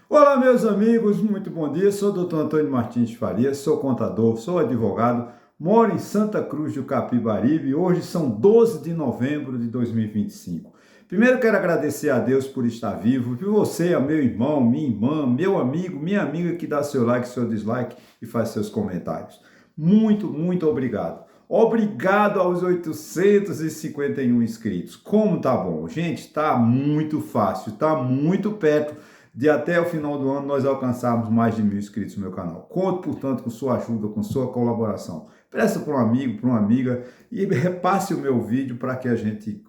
Olá, meus amigos, muito bom dia. Sou o Dr. Antônio Martins de Faria, sou contador, sou advogado, moro em Santa Cruz do Capibaribe e hoje são 12 de novembro de 2025. Primeiro quero agradecer a Deus por estar vivo, por você, meu irmão, minha irmã, meu amigo, minha amiga que dá seu like, seu dislike e faz seus comentários. Muito obrigado. Obrigado aos 851 inscritos. Como tá bom? Gente, tá muito fácil, tá muito perto de até o final do ano nós alcançarmos mais de 1.000 inscritos no meu canal. Conto, portanto, com sua ajuda, com sua colaboração. Peça para um amigo, para uma amiga e repasse o meu vídeo para que a gente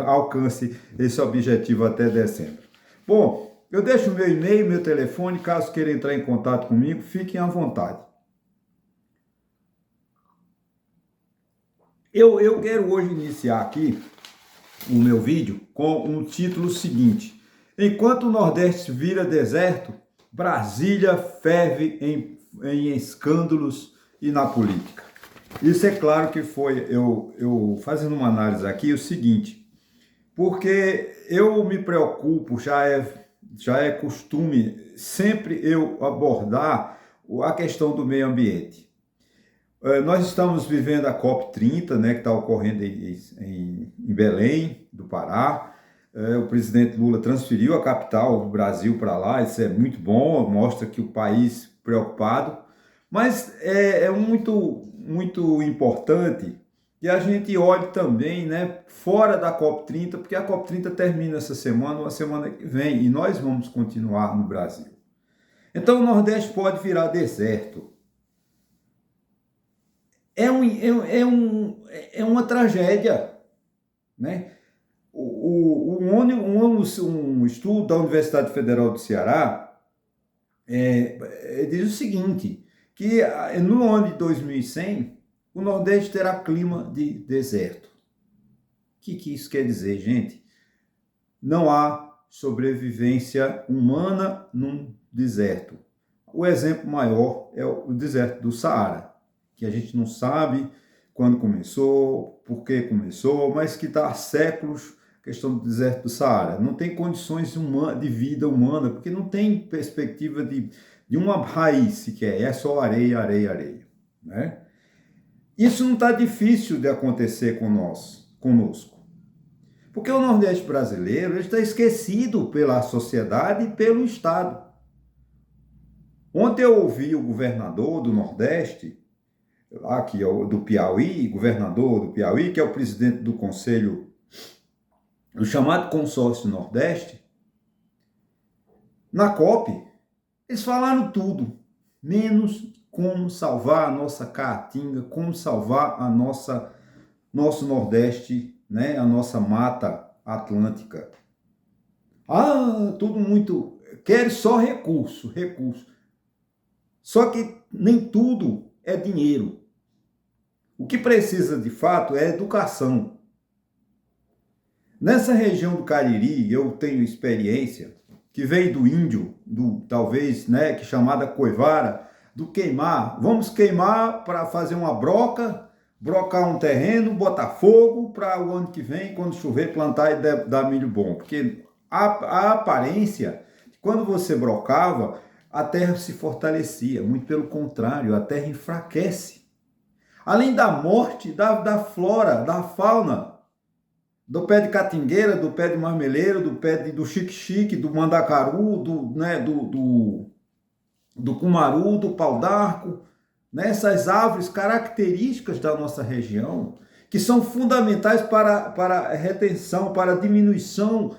alcance esse objetivo até dezembro. Bom, eu deixo o meu e-mail, meu telefone, caso queira entrar em contato comigo, fiquem à vontade. Eu quero hoje iniciar aqui o meu vídeo com um título seguinte: enquanto o Nordeste vira deserto, Brasília ferve em escândalos e na política. Isso é claro que foi eu fazendo uma análise aqui o seguinte, porque eu me preocupo, já é costume sempre eu abordar a questão do meio ambiente. Nós estamos vivendo a COP30, né, que está ocorrendo em Belém, do Pará. O presidente Lula transferiu a capital do Brasil para lá, isso é muito bom, mostra que o país preocupado, mas é muito importante que a gente olhe também, né, fora da COP30, porque a COP30 termina essa semana ou a semana que vem, e nós vamos continuar no Brasil. Então o Nordeste pode virar deserto. É uma tragédia, né? Um estudo da Universidade Federal do Ceará diz o seguinte, que no ano de 2100, o Nordeste terá clima de deserto. O que isso quer dizer, gente? Não há sobrevivência humana num deserto. O exemplo maior é o deserto do Saara, que a gente não sabe quando começou, por que começou, mas que está há séculos, a questão do deserto do Saara. Não tem condições de vida humana, porque não tem perspectiva de uma raiz sequer, é só areia, né? Isso não está difícil de acontecer conosco, porque o Nordeste brasileiro está esquecido pela sociedade e pelo Estado. Ontem eu ouvi o governador do Nordeste, lá que é do Piauí, governador do Piauí, que é o presidente do conselho, do chamado Consórcio Nordeste, na COP, eles falaram tudo, menos como salvar a nossa Caatinga, como salvar nosso Nordeste, né, a nossa Mata Atlântica. Tudo muito... Quer só recurso. Só que nem tudo é dinheiro. O que precisa de fato é educação. Nessa região do Cariri, eu tenho experiência que vem do índio, talvez, né, que chamada coivara, do queimar. Vamos queimar para fazer uma brocar um terreno, botar fogo para o ano que vem, quando chover, plantar e dar milho bom. Porque a aparência, quando você brocava, a terra se fortalecia. Muito pelo contrário, a terra enfraquece. Além da morte da flora, da fauna, do pé de catingueira, do pé de marmeleiro, do xique-xique, do mandacaru, do cumaru, do pau-d'arco, né? Essas árvores características da nossa região, que são fundamentais para a retenção, para a diminuição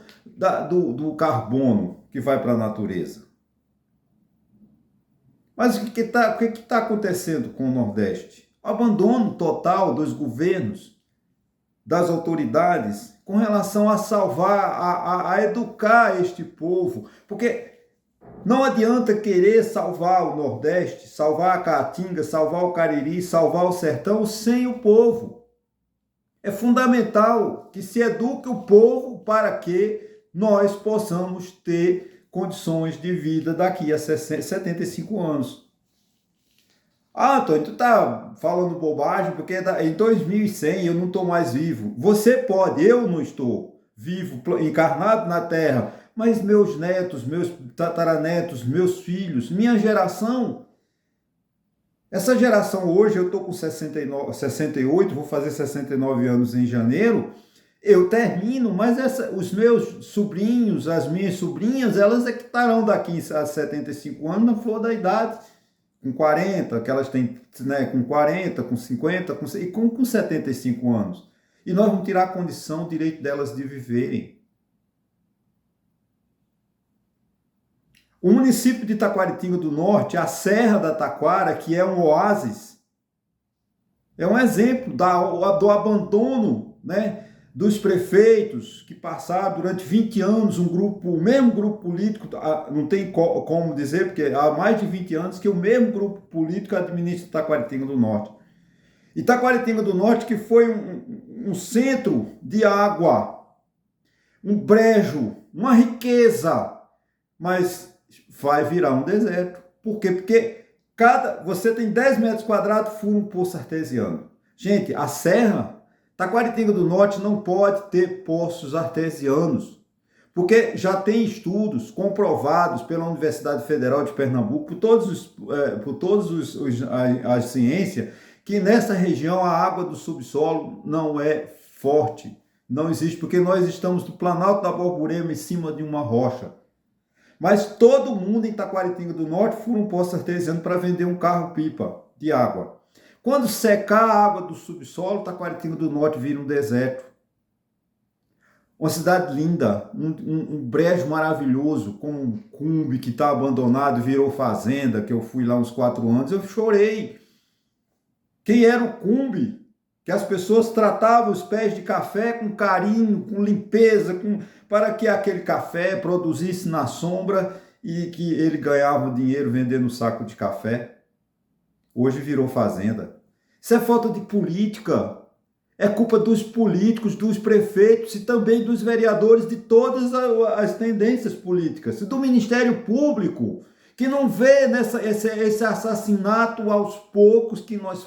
do carbono que vai para a natureza. Mas o que está acontecendo com o Nordeste? O abandono total dos governos, das autoridades, com relação a salvar, a educar este povo. Porque não adianta querer salvar o Nordeste, salvar a Caatinga, salvar o Cariri, salvar o sertão sem o povo. É fundamental que se eduque o povo para que nós possamos ter condições de vida daqui a 75 anos. Antônio, tu tá falando bobagem porque em 2100 eu não estou mais vivo. Você pode, eu não estou vivo, encarnado na Terra, mas meus netos, meus tataranetos, meus filhos, minha geração, essa geração hoje, eu estou com 68, vou fazer 69 anos em janeiro, eu termino, mas os meus sobrinhos, as minhas sobrinhas, elas é que estarão daqui a 75 anos na flor da idade, com 40, que elas têm, né, com 40, com 50, e com 75 anos. E nós vamos tirar a condição, o direito delas de viverem. O município de Taquaritinga do Norte, a Serra da Taquara, que é um oásis, é um exemplo do abandono, né, dos prefeitos que passaram durante 20 anos, o mesmo grupo político, não tem como dizer, porque há mais de 20 anos que o mesmo grupo político administra Taquaritinga do Norte. E Taquaritinga do Norte, que foi um centro de água, um brejo, uma riqueza, mas vai virar um deserto. Por quê? Porque você tem 10 metros quadrados, fura um poço artesiano. Gente, a serra, Taquaritinga do Norte não pode ter poços artesianos, porque já tem estudos comprovados pela Universidade Federal de Pernambuco, por todas as ciências, que nessa região a água do subsolo não é forte, não existe, porque nós estamos no Planalto da Borborema, em cima de uma rocha. Mas todo mundo em Taquaritinga do Norte fura um poço artesiano para vender um carro-pipa de água. Quando secar a água do subsolo, Taquaritinga do Norte vira um deserto. Uma cidade linda, um brejo maravilhoso, com um cumbe que está abandonado e virou fazenda, que eu fui lá uns 4 anos, eu chorei. Quem era o cumbe? Que as pessoas tratavam os pés de café com carinho, com limpeza, para que aquele café produzisse na sombra e que ele ganhava dinheiro vendendo um saco de café. Hoje virou fazenda. Isso é falta de política. É culpa dos políticos, dos prefeitos e também dos vereadores de todas as tendências políticas. E do Ministério Público, que não vê esse assassinato aos poucos que nós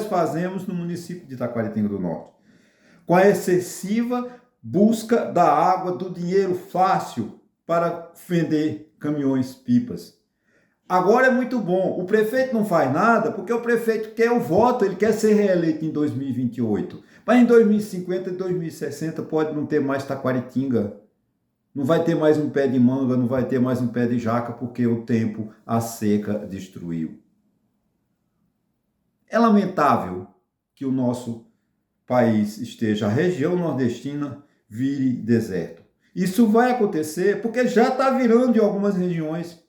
fazemos no município de Taquaritinga do Norte. Com a excessiva busca da água, do dinheiro fácil para vender caminhões-pipas. Agora é muito bom. O prefeito não faz nada porque o prefeito quer o voto, ele quer ser reeleito em 2028. Mas em 2050 e 2060 pode não ter mais Taquaritinga. Não vai ter mais um pé de manga, não vai ter mais um pé de jaca, porque o tempo, a seca, destruiu. É lamentável que o nosso país esteja, a região nordestina, vire deserto. Isso vai acontecer porque já está virando em algumas regiões.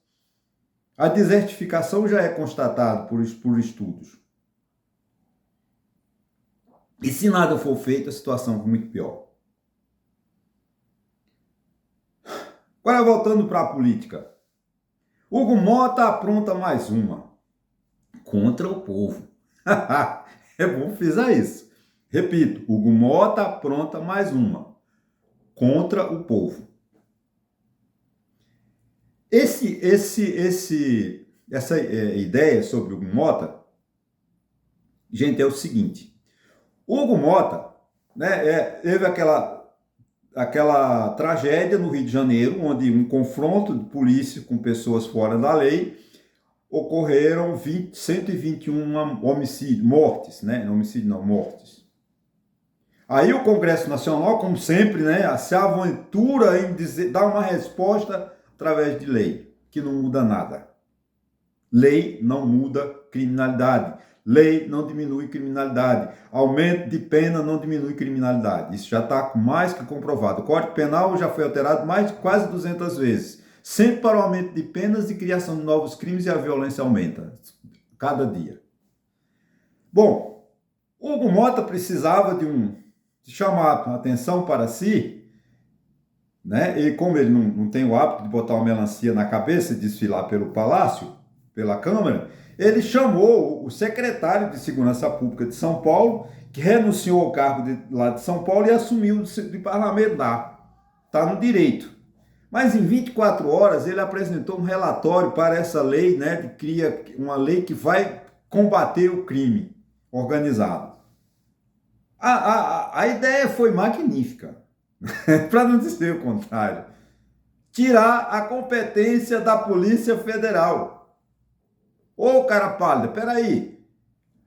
A desertificação já é constatada por estudos. E se nada for feito, a situação é muito pior. Agora, voltando para a política. Hugo Mota apronta mais uma. Contra o povo. É bom frisar isso. Repito, Hugo Mota apronta mais uma. Contra o povo. Essa ideia sobre Hugo Mota, gente, é o seguinte. Hugo Mota, né, teve aquela tragédia no Rio de Janeiro, onde um confronto de polícia com pessoas fora da lei, ocorreram 121 mortes. Aí o Congresso Nacional, como sempre, né, se aventura em dar uma resposta através de lei, que não muda nada. Lei não muda criminalidade. Lei não diminui criminalidade. Aumento de pena não diminui criminalidade. Isso já está mais que comprovado. O Código Penal já foi alterado mais de quase 200 vezes. Sempre para o aumento de penas e criação de novos crimes, e a violência aumenta cada dia. Bom, Hugo Mota precisava de chamar a atenção para si, né? E como ele não tem o hábito de botar uma melancia na cabeça e desfilar pelo palácio, pela Câmara, ele chamou o secretário de Segurança Pública de São Paulo, que renunciou ao cargo lá de São Paulo e assumiu de parlamentar. Está no direito. Mas em 24 horas ele apresentou um relatório para essa lei, né, que cria uma lei que vai combater o crime organizado. A ideia foi magnífica, para não dizer o contrário. tirar a competência da Polícia Federal. Ô, cara pálido, peraí.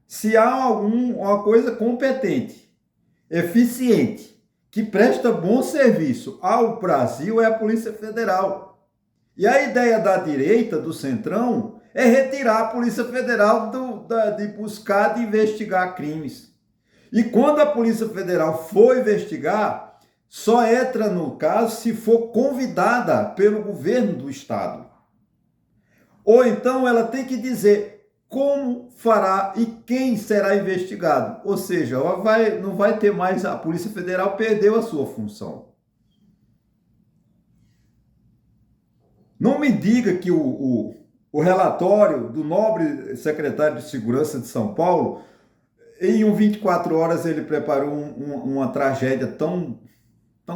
Se há alguma coisa competente, eficiente, que presta bom serviço ao Brasil, é a Polícia Federal. E a ideia da direita, do Centrão, é retirar a Polícia Federal de buscar, de investigar crimes. E quando a Polícia Federal for investigar, só entra no caso se for convidada pelo governo do estado. Ou então ela tem que dizer como fará e quem será investigado. Ou seja, não vai ter mais, a Polícia Federal perdeu a sua função. Não me diga que o relatório do nobre secretário de Segurança de São Paulo, em 24 horas ele preparou uma tragédia tão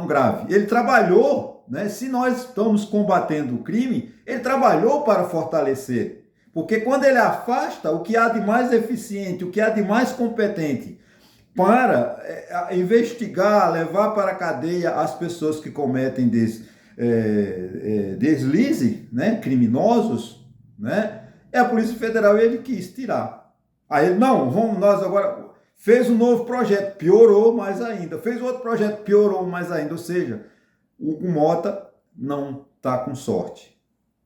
grave. Ele trabalhou, né? Se nós estamos combatendo o crime, ele trabalhou para fortalecer. Porque quando ele afasta o que há de mais eficiente, o que há de mais competente para investigar, levar para a cadeia as pessoas que cometem deslize, né? Criminosos, né? É a Polícia Federal, ele quis tirar. Aí ele, não, nós agora... Fez um novo projeto, piorou mais ainda. Fez outro projeto, piorou mais ainda. Ou seja, o Mota não está com sorte.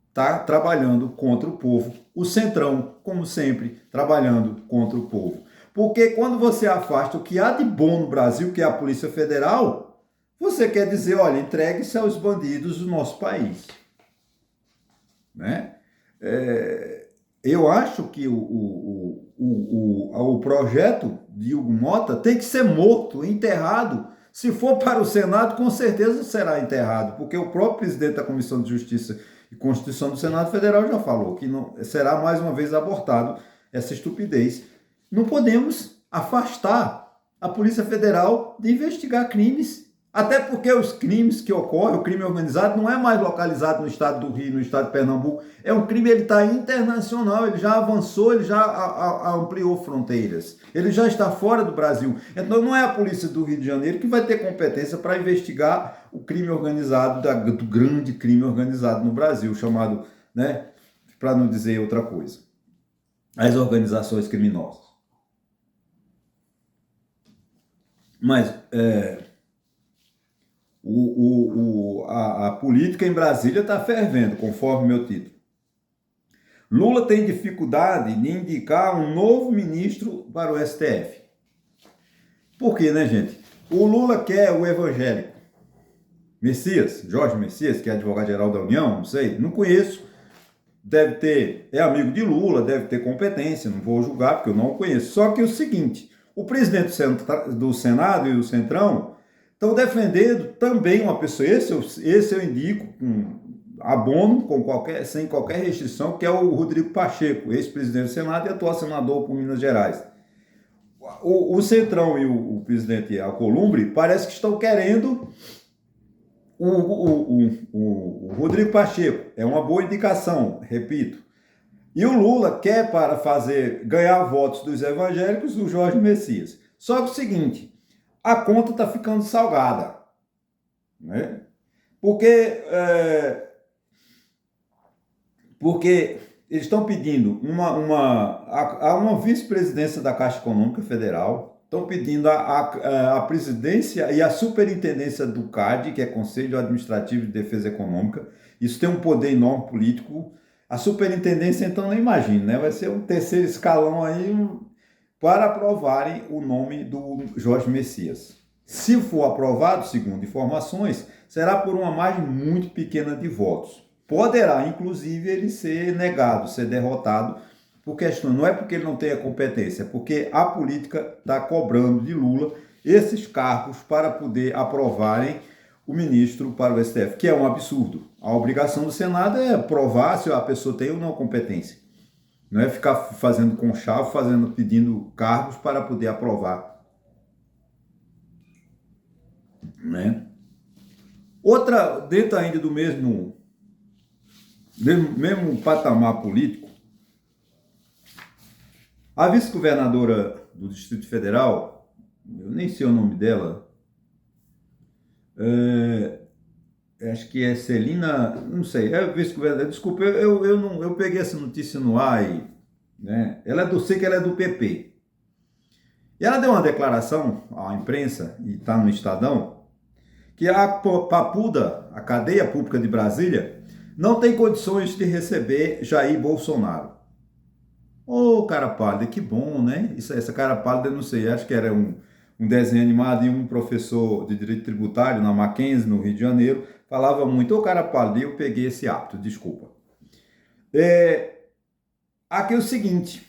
Está trabalhando contra o povo. O Centrão, como sempre, trabalhando contra o povo. Porque quando você afasta o que há de bom no Brasil, que é a Polícia Federal, você quer dizer, olha, entregue-se aos bandidos do nosso país. Né? Eu acho que o projeto de Hugo Mota tem que ser morto, enterrado. Se for para o Senado, com certeza será enterrado, porque o próprio presidente da Comissão de Justiça e Constituição do Senado Federal já falou que não será mais uma vez abortado essa estupidez. Não podemos afastar a Polícia Federal de investigar crimes. Até porque os crimes que ocorrem, o crime organizado, não é mais localizado no estado do Rio, no estado de Pernambuco. É um crime, ele está internacional, ele já avançou, ele já ampliou fronteiras. Ele já está fora do Brasil. Então não é a polícia do Rio de Janeiro que vai ter competência para investigar o crime organizado, do grande crime organizado no Brasil, chamado, né, para não dizer outra coisa, as organizações criminosas. Mas... a política em Brasília está fervendo, conforme meu título. Lula tem dificuldade de indicar um novo ministro para o STF. Por quê, né, gente? O Lula quer o evangélico Messias, Jorge Messias, que é advogado-geral da União, não sei, não conheço. Deve ter, é amigo de Lula, deve ter competência, não vou julgar porque eu não o conheço. Só que é o seguinte, o presidente do Senado e o Centrão estão defendendo também uma pessoa, esse eu indico com abono, sem qualquer restrição, que é o Rodrigo Pacheco, ex-presidente do Senado e atual senador por Minas Gerais. O Centrão e o presidente Alcolumbre parece que estão querendo o Rodrigo Pacheco. É uma boa indicação, repito. E o Lula quer, para ganhar votos dos evangélicos, o Jorge Messias. Só que o seguinte... a conta está ficando salgada, né? Porque eles estão pedindo uma vice-presidência da Caixa Econômica Federal, estão pedindo a presidência e a superintendência do CAD, que é Conselho Administrativo de Defesa Econômica. Isso tem um poder enorme político. A superintendência, então, nem imagino, né? Vai ser um terceiro escalão aí, para aprovarem o nome do Jorge Messias. Se for aprovado, segundo informações, será por uma margem muito pequena de votos. Poderá, inclusive, ele ser negado, ser derrotado, por questão, não é porque ele não tenha competência, é porque a política está cobrando de Lula esses cargos para poder aprovarem o ministro para o STF, que é um absurdo. A obrigação do Senado é provar se a pessoa tem ou não competência. Não é ficar fazendo conchavo, pedindo cargos para poder aprovar. Né? Outra, dentro ainda do mesmo patamar político, a vice-governadora do Distrito Federal, eu nem sei o nome dela, acho que é Celina, não sei, é vice-governadora, desculpa, não, eu peguei essa notícia no ar, né? Ela é sei que ela é do PP. E ela deu uma declaração à imprensa, e está no Estadão, que a Papuda, a cadeia pública de Brasília, não tem condições de receber Jair Bolsonaro. Ô, cara pálida, que bom, né? Essa cara pálida, eu não sei, acho que era um desenho animado e um professor de direito tributário na Mackenzie, no Rio de Janeiro, falava muito, ô cara pálido, e eu peguei esse hábito, desculpa. Aqui é o seguinte,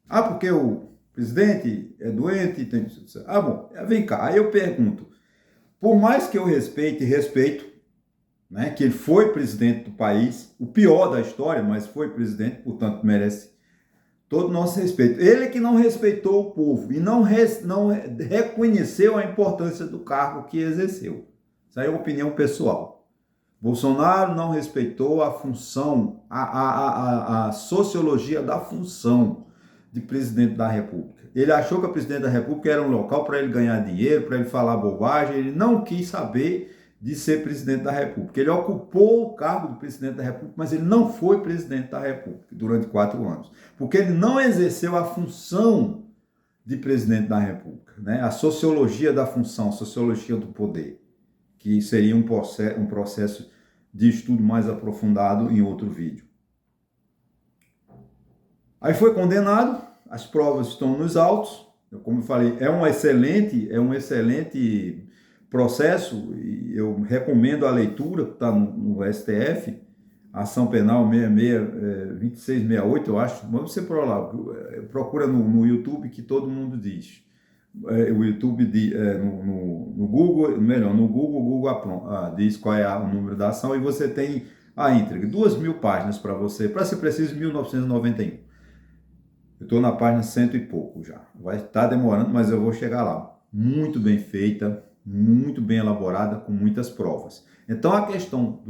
porque o presidente é doente, tem... bom, vem cá, aí eu pergunto, por mais que eu respeito, né, que ele foi presidente do país, o pior da história, mas foi presidente, portanto merece todo o nosso respeito. Ele que não respeitou o povo e não reconheceu a importância do cargo que exerceu. Isso aí é uma opinião pessoal. Bolsonaro não respeitou a função, a sociologia da função de presidente da República. Ele achou que a presidente da República era um local para ele ganhar dinheiro, para ele falar bobagem, ele não quis saber de ser presidente da República. Ele ocupou o cargo de presidente da República, mas ele não foi presidente da República durante 4 anos, porque ele não exerceu a função de presidente da República, né? A sociologia da função, a sociologia do poder, que seria um processo de estudo mais aprofundado em outro vídeo. Aí foi condenado, as provas estão nos autos, como eu falei, é um excelente processo, e eu recomendo a leitura, que está no STF, ação penal 2668, eu acho, vamos ser por lá, procura no YouTube que todo mundo diz. O YouTube no Google, melhor, no Google diz qual é o número da ação e você tem a íntegra, 2.000 páginas para você, para ser preciso, 1991. Eu estou na página 100 e pouco já, vai estar demorando, mas eu vou chegar lá. Muito bem feita, muito bem elaborada, com muitas provas. Então a questão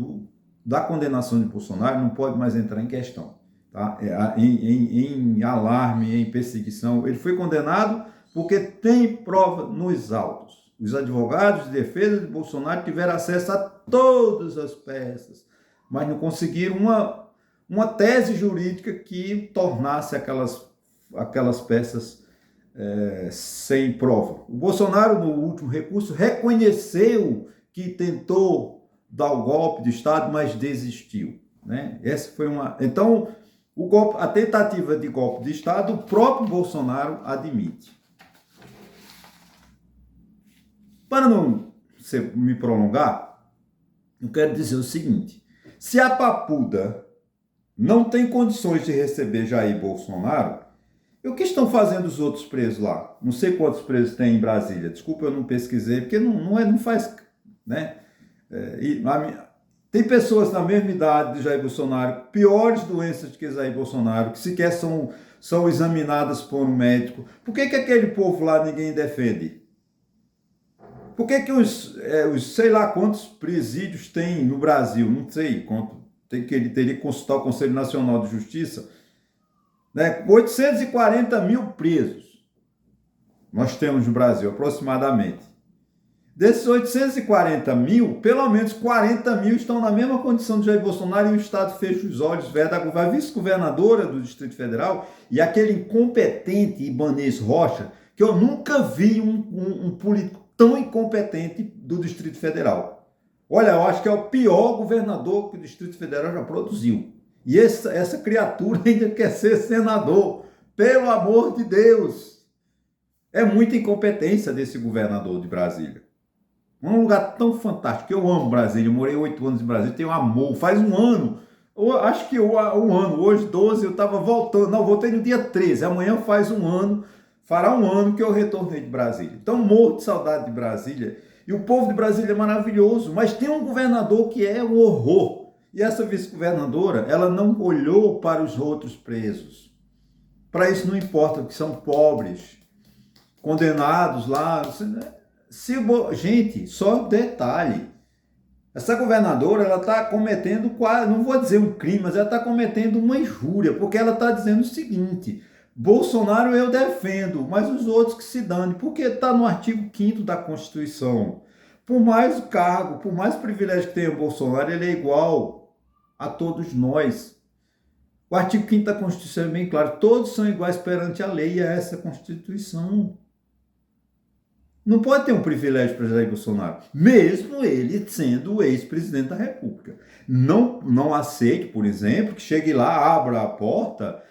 da condenação de Bolsonaro não pode mais entrar em questão, tá? Em alarme, em perseguição. Ele foi condenado porque tem prova nos autos. Os advogados de defesa de Bolsonaro tiveram acesso a todas as peças, mas não conseguiram uma tese jurídica que tornasse aquelas peças sem prova. O Bolsonaro, no último recurso, reconheceu que tentou dar o golpe de Estado, mas desistiu, né? Essa foi Então, a tentativa de golpe de Estado, o próprio Bolsonaro admite. Para não me prolongar, eu quero dizer o seguinte: se a Papuda não tem condições de receber Jair Bolsonaro, o que estão fazendo os outros presos lá? Não sei quantos presos tem em Brasília. Desculpa, eu não pesquisei, porque não faz, né? Tem pessoas na mesma idade de Jair Bolsonaro, piores doenças do que Jair Bolsonaro, que sequer são examinadas por um médico. Por que aquele povo lá ninguém defende? Por que os sei lá quantos presídios tem no Brasil? Não sei quanto. Ele teria que consultar o Conselho Nacional de Justiça. 840 mil presos nós temos no Brasil, aproximadamente. Desses 840 mil, pelo menos 40 mil estão na mesma condição de Jair Bolsonaro e o Estado fecha os olhos, a vice-governadora do Distrito Federal e aquele incompetente Ibanez Rocha, que eu nunca vi um político tão incompetente do Distrito Federal. Olha, eu acho que é o pior governador que o Distrito Federal já produziu. E essa criatura ainda quer ser senador. Pelo amor de Deus! É muita incompetência desse governador de Brasília. Um lugar tão fantástico. Eu amo Brasília. Eu morei 8 anos em Brasília. Tenho amor. Faz um ano. Acho que um ano. Hoje, 12, eu estava voltando. Não, voltei no dia 13. Amanhã faz um ano. Fará um ano que eu retornei de Brasília. Então, morro de saudade de Brasília. E o povo de Brasília é maravilhoso. Mas tem um governador que é um horror. E essa vice-governadora, ela não olhou para os outros presos. Para isso não importa, que são pobres, condenados lá. Gente, só detalhe. Essa governadora, ela está cometendo, não vou dizer um crime, mas ela está cometendo uma injúria, porque ela está dizendo o seguinte: Bolsonaro eu defendo, mas os outros que se dane, porque está no artigo 5º da Constituição. Por mais cargo, por mais privilégio que tenha o Bolsonaro, ele é igual a todos nós. O artigo 5º da Constituição é bem claro, todos são iguais perante a lei, e é essa a Constituição. Não pode ter um privilégio para Jair Bolsonaro, mesmo ele sendo o ex-presidente da República. Não aceito, por exemplo, que chegue lá, abra a porta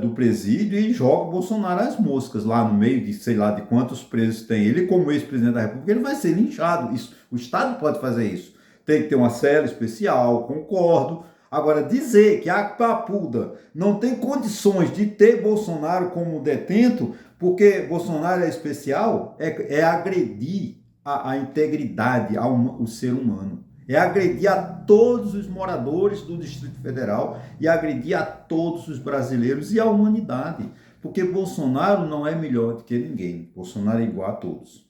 do presídio e joga o Bolsonaro às moscas, lá no meio de sei lá de quantos presos tem. Ele, como ex-presidente da República, ele vai ser linchado. Isso, o Estado pode fazer isso. Tem que ter uma cela especial, concordo. Agora, dizer que a Papuda não tem condições de ter Bolsonaro como detento, porque Bolsonaro é especial, é agredir a integridade ao ser humano. É agredir a todos os moradores do Distrito Federal e agredir a todos os brasileiros e a humanidade. Porque Bolsonaro não é melhor do que ninguém. Bolsonaro é igual a todos.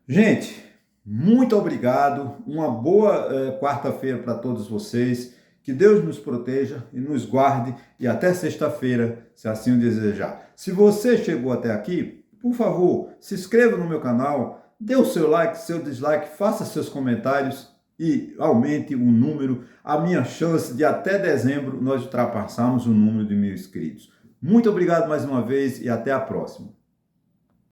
Gente, muito obrigado. Uma boa quarta-feira para todos vocês. Que Deus nos proteja e nos guarde e até sexta-feira, se assim o desejar. Se você chegou até aqui, por favor, se inscreva no meu canal, dê o seu like, seu dislike, faça seus comentários e aumente o número, a minha chance de até dezembro nós ultrapassarmos o número de 1.000 inscritos. Muito obrigado mais uma vez e até a próxima.